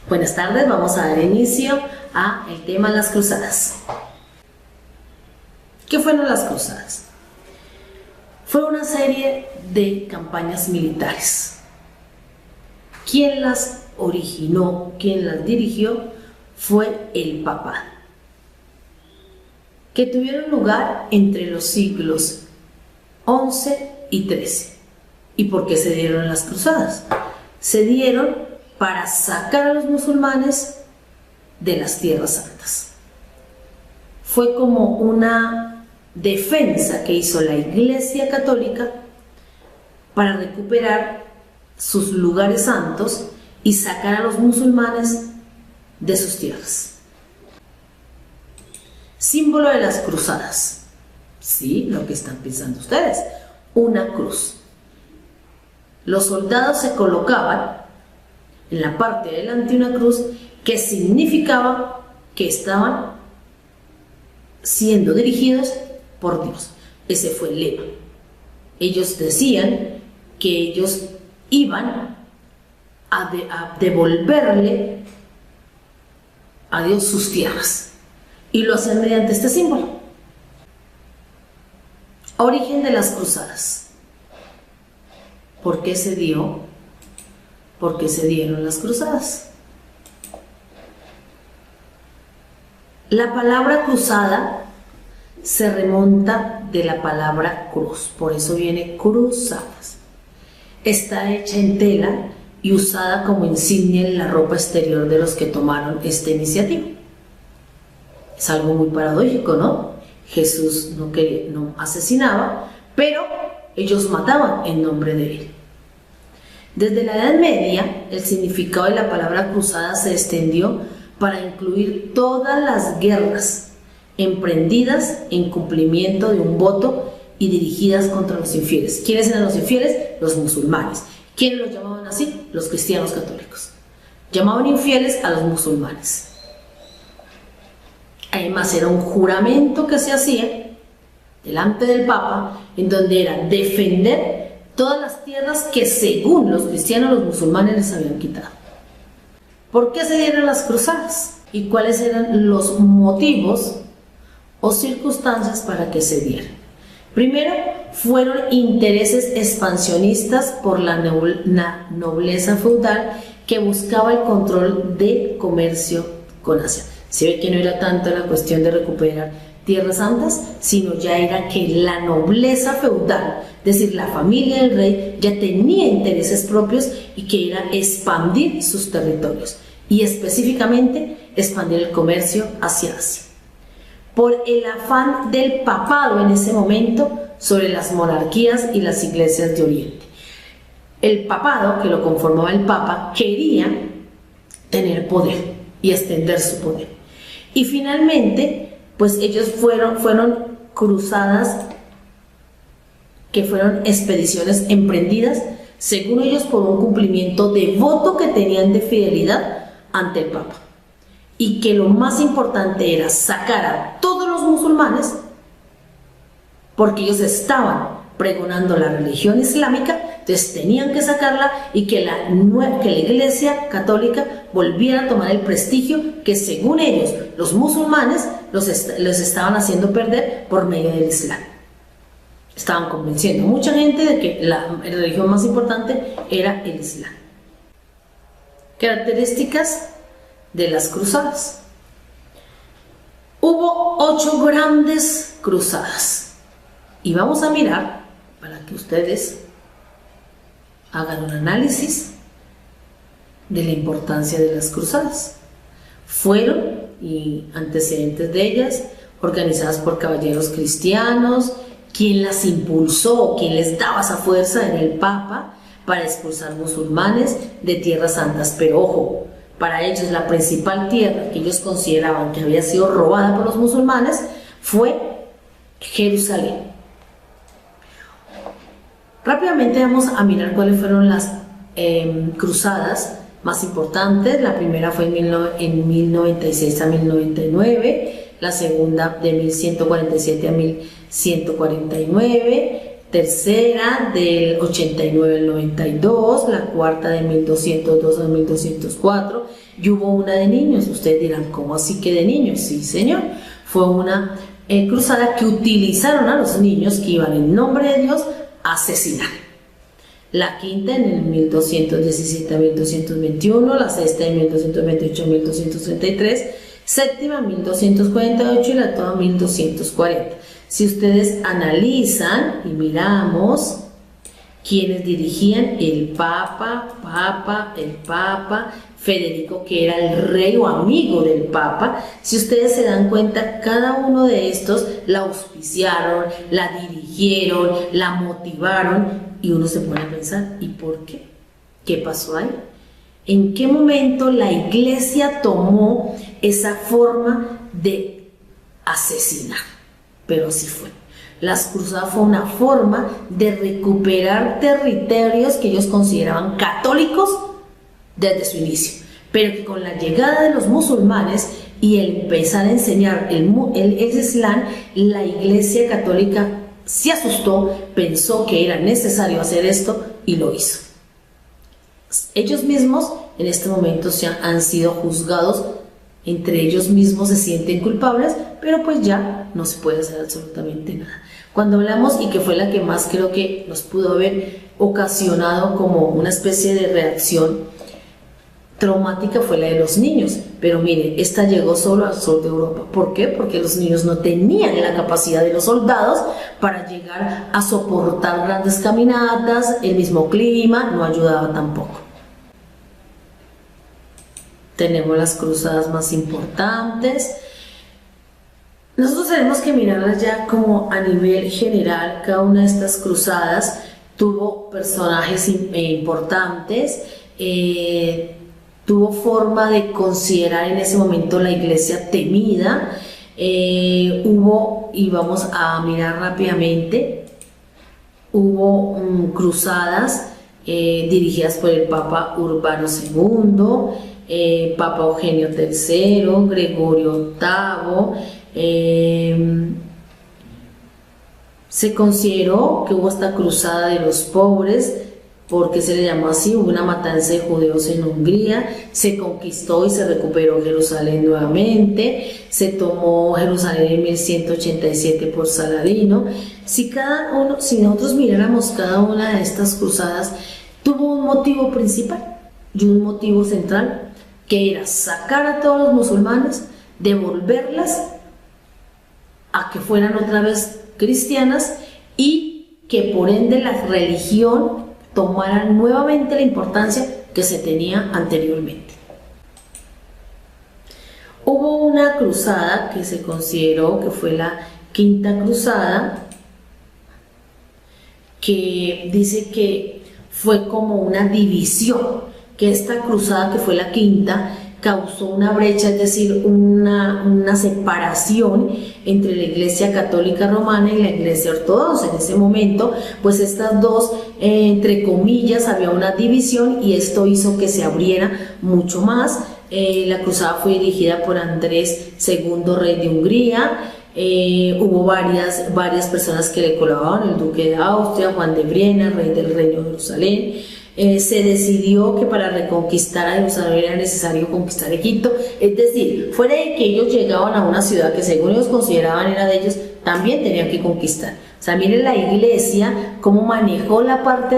Buenas tardes, vamos a dar inicio a el tema de las cruzadas. ¿Qué fueron las cruzadas? Fue una serie de campañas militares. ¿Quién las originó, quién las dirigió? Fue el papado, que tuvieron lugar entre los siglos XI y XIII. ¿Y por qué se dieron las cruzadas? Se dieron para sacar a los musulmanes de las tierras santas. Fue como una defensa que hizo la Iglesia Católica para recuperar sus lugares santos y sacar a los musulmanes de sus tierras. Símbolo de las cruzadas. Sí, lo que están pensando ustedes, una cruz. Los soldados se colocaban en la parte de delante una cruz que significaba que estaban siendo dirigidos por Dios. Ese fue el lema. Ellos decían que ellos iban a devolverle a Dios sus tierras, y lo hacían mediante este símbolo. Origen de las cruzadas. ¿Por qué se dio? ¿Por qué se dieron las cruzadas? La palabra cruzada se remonta de la palabra cruz, por eso viene cruzadas. Está hecha en tela y usada como insignia en la ropa exterior de los que tomaron esta iniciativa. Es algo muy paradójico, ¿no? Jesús no asesinaba, pero ellos mataban en nombre de él. Desde la Edad Media, el significado de la palabra cruzada se extendió para incluir todas las guerras emprendidas en cumplimiento de un voto y dirigidas contra los infieles. ¿Quiénes eran los infieles? Los musulmanes. ¿Quiénes los llamaban así? Los cristianos católicos. Llamaban infieles a los musulmanes. Además, era un juramento que se hacía delante del Papa, en donde era defender todas las tierras que según los cristianos los musulmanes les habían quitado. ¿Por qué se dieron las cruzadas? ¿Y cuáles eran los motivos o circunstancias para que se dieran? Primero, fueron intereses expansionistas por la nobleza feudal que buscaba el control del comercio con Asia. Se ve que no era tanto la cuestión de recuperar tierras santas, sino ya era que la nobleza feudal, es decir, la familia del rey, ya tenía intereses propios y que era expandir sus territorios y específicamente expandir el comercio hacia Asia. Por el afán del papado en ese momento sobre las monarquías y las iglesias de Oriente. El papado, que lo conformaba el Papa, quería tener poder y extender su poder. Y finalmente, pues ellos fueron cruzadas, que fueron expediciones emprendidas, según ellos, por un cumplimiento de voto que tenían de fidelidad ante el Papa. Y que lo más importante era sacar a todos los musulmanes, porque ellos estaban pregonando la religión islámica, entonces tenían que sacarla y que la Iglesia Católica volviera a tomar el prestigio que según ellos, los musulmanes, los estaban haciendo perder por medio del Islam. Estaban convenciendo a mucha gente de que la religión más importante era el Islam. Características de las cruzadas. Hubo 8 grandes cruzadas y vamos a mirar para que ustedes hagan un análisis de la importancia de las cruzadas. Fueron, y antecedentes de ellas, organizadas por caballeros cristianos. Quien las impulsó, quien les daba esa fuerza era el Papa para expulsar musulmanes de tierras santas. Pero ojo, para ellos la principal tierra que ellos consideraban que había sido robada por los musulmanes fue Jerusalén. Rápidamente vamos a mirar cuáles fueron las cruzadas más importantes. La primera fue en 1096 a 1099, la segunda de 1147 a 1149, tercera del 89 al 92, la cuarta de 1202 al 1204, y hubo una de niños. Ustedes dirán, ¿cómo así que de niños? Sí, señor, fue una cruzada que utilizaron a los niños que iban en nombre de Dios a asesinar. La quinta en el 1217 a 1221, la sexta de 1228 a 1233, séptima 1248 y la octava 1240. Si ustedes analizan y miramos quienes dirigían el Papa Federico, que era el rey o amigo del Papa, si ustedes se dan cuenta, cada uno de estos la auspiciaron, la dirigieron, la motivaron, y uno se pone a pensar, ¿y por qué? ¿Qué pasó ahí? ¿En qué momento la iglesia tomó esa forma de asesinar? Pero así fue. Las cruzadas fue una forma de recuperar territorios que ellos consideraban católicos desde su inicio, pero que con la llegada de los musulmanes y el empezar a enseñar el Islam, la iglesia católica se asustó, pensó que era necesario hacer esto y lo hizo. Ellos mismos en este momento han sido juzgados, entre ellos mismos se sienten culpables, pero pues ya no se puede hacer absolutamente nada. Cuando hablamos, y que fue la que más creo que nos pudo haber ocasionado como una especie de reacción traumática, fue la de los niños, pero mire, esta llegó solo al sur de Europa. ¿Por qué? Porque los niños no tenían la capacidad de los soldados para llegar a soportar grandes caminatas, el mismo clima no ayudaba tampoco. Tenemos las cruzadas más importantes. Nosotros tenemos que mirarlas ya como a nivel general. Cada una de estas cruzadas tuvo personajes importantes, tuvo forma de considerar en ese momento la iglesia temida. Hubo, y vamos a mirar rápidamente, hubo cruzadas dirigidas por el Papa Urbano II, Papa Eugenio III, Gregorio VIII. Se consideró que hubo esta cruzada de los pobres, porque se le llamó así. Hubo una matanza de judíos en Hungría, se conquistó y se recuperó Jerusalén nuevamente, se tomó Jerusalén en 1187 por Saladino. Si nosotros miráramos cada una de estas cruzadas, tuvo un motivo principal y un motivo central, que era sacar a todos los musulmanes, devolverlas a que fueran otra vez cristianas, y que por ende la religión tomara nuevamente la importancia que se tenía anteriormente. Hubo una cruzada que se consideró que fue la Quinta Cruzada, que dice que fue como una división, que esta cruzada, que fue la quinta, causó una brecha, es decir, una separación entre la Iglesia Católica Romana y la Iglesia Ortodoxa. En ese momento, pues estas dos, entre comillas, había una división, y esto hizo que se abriera mucho más. La cruzada fue dirigida por Andrés II, rey de Hungría. Hubo varias personas que le colaboraban: el duque de Austria, Juan de Briena, rey del Reino de Jerusalén. Se decidió que para reconquistar a Jerusalén era necesario conquistar Egipto, es decir, fuera de que ellos llegaban a una ciudad que según ellos consideraban era de ellos, también tenían que conquistar. O sea, miren la iglesia cómo manejó la parte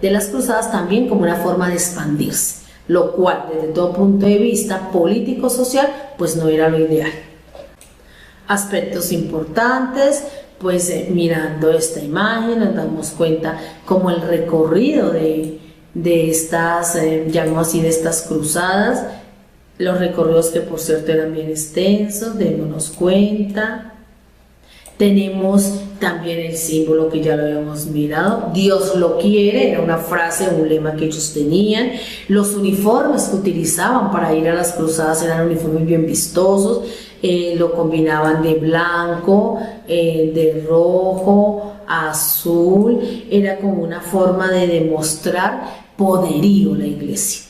de las cruzadas también como una forma de expandirse, lo cual desde todo punto de vista político-social pues no era lo ideal. Aspectos importantes, pues mirando esta imagen nos damos cuenta como el recorrido de estas, llamamos así, de estas cruzadas, los recorridos que por cierto eran bien extensos, démonos cuenta. Tenemos también el símbolo que ya lo habíamos mirado, Dios lo quiere, era una frase, un lema que ellos tenían. Los uniformes que utilizaban para ir a las cruzadas eran uniformes bien vistosos, lo combinaban de blanco, de rojo, azul. Era como una forma de demostrar poderío la iglesia.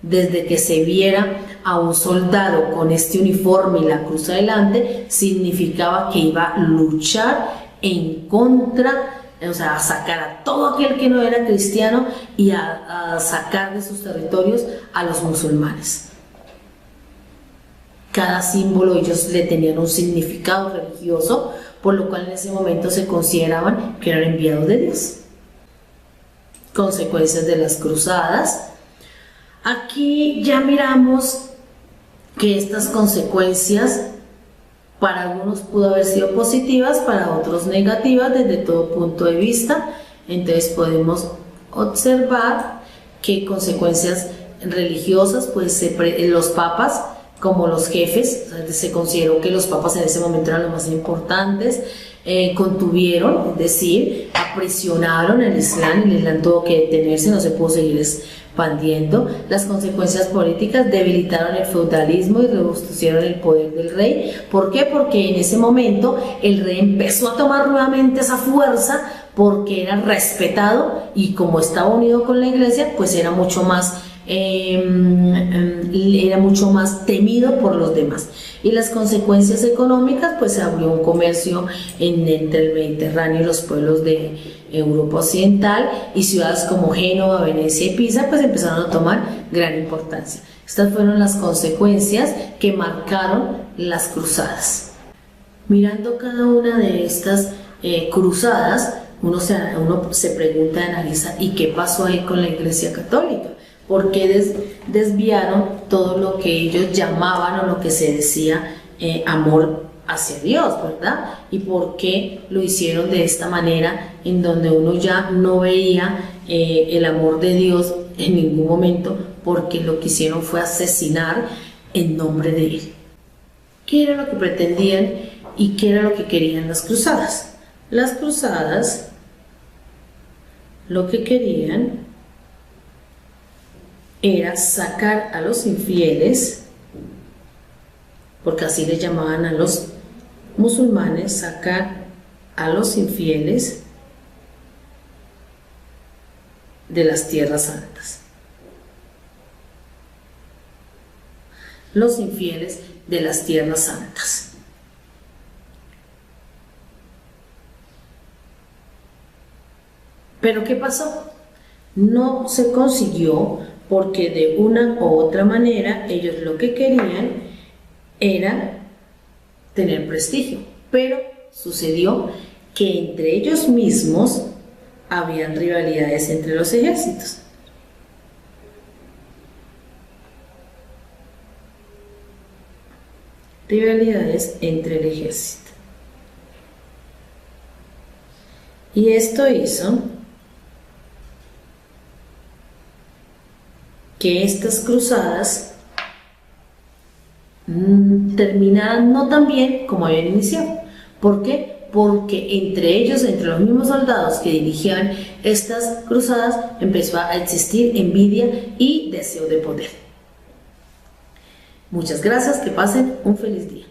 Desde que se viera a un soldado con este uniforme y la cruz adelante, significaba que iba a luchar en contra o sea, a sacar a todo aquel que no era cristiano y a sacar de sus territorios a los musulmanes. Cada símbolo ellos le tenían un significado religioso, por lo cual en ese momento se consideraban que eran enviados de Dios. Consecuencias de las cruzadas. Aquí ya miramos que estas consecuencias para algunos pudo haber sido positivas, para otros negativas desde todo punto de vista. Entonces podemos observar que consecuencias religiosas, pues los papas como los jefes, se consideró que los papas en ese momento eran los más importantes, contuvieron, es decir, aprisionaron el Islam tuvo que detenerse, no se pudo seguir expandiendo. Las consecuencias políticas debilitaron el feudalismo y robustecieron el poder del rey. ¿Por qué? Porque en ese momento el rey empezó a tomar nuevamente esa fuerza porque era respetado y como estaba unido con la iglesia, pues era mucho más temido por los demás. Y las consecuencias económicas, pues se abrió un comercio entre el Mediterráneo y los pueblos de Europa Occidental, y ciudades como Génova, Venecia y Pisa pues empezaron a tomar gran importancia. Estas fueron las consecuencias que marcaron las cruzadas. Mirando cada una de estas cruzadas, uno se pregunta y analiza, ¿y qué pasó ahí con la Iglesia Católica? ¿Por qué desviaron todo lo que ellos llamaban o lo que se decía amor hacia Dios, ¿verdad? ¿Y por qué lo hicieron de esta manera en donde uno ya no veía el amor de Dios en ningún momento, porque lo que hicieron fue asesinar en nombre de Él? ¿Qué era lo que pretendían y qué era lo que querían las cruzadas? Las cruzadas lo que querían era sacar a los infieles, porque así le llamaban a los musulmanes, sacar a los infieles de las tierras santas. Los infieles de las tierras santas. ¿Pero qué pasó? No se consiguió, porque de una u otra manera ellos lo que querían era tener prestigio, pero sucedió que entre ellos mismos habían rivalidades entre los ejércitos. Rivalidades entre el ejército. Y esto hizo que estas cruzadas terminaran no tan bien como habían iniciado. ¿Por qué? Porque entre ellos, entre los mismos soldados que dirigían estas cruzadas, empezó a existir envidia y deseo de poder. Muchas gracias, que pasen un feliz día.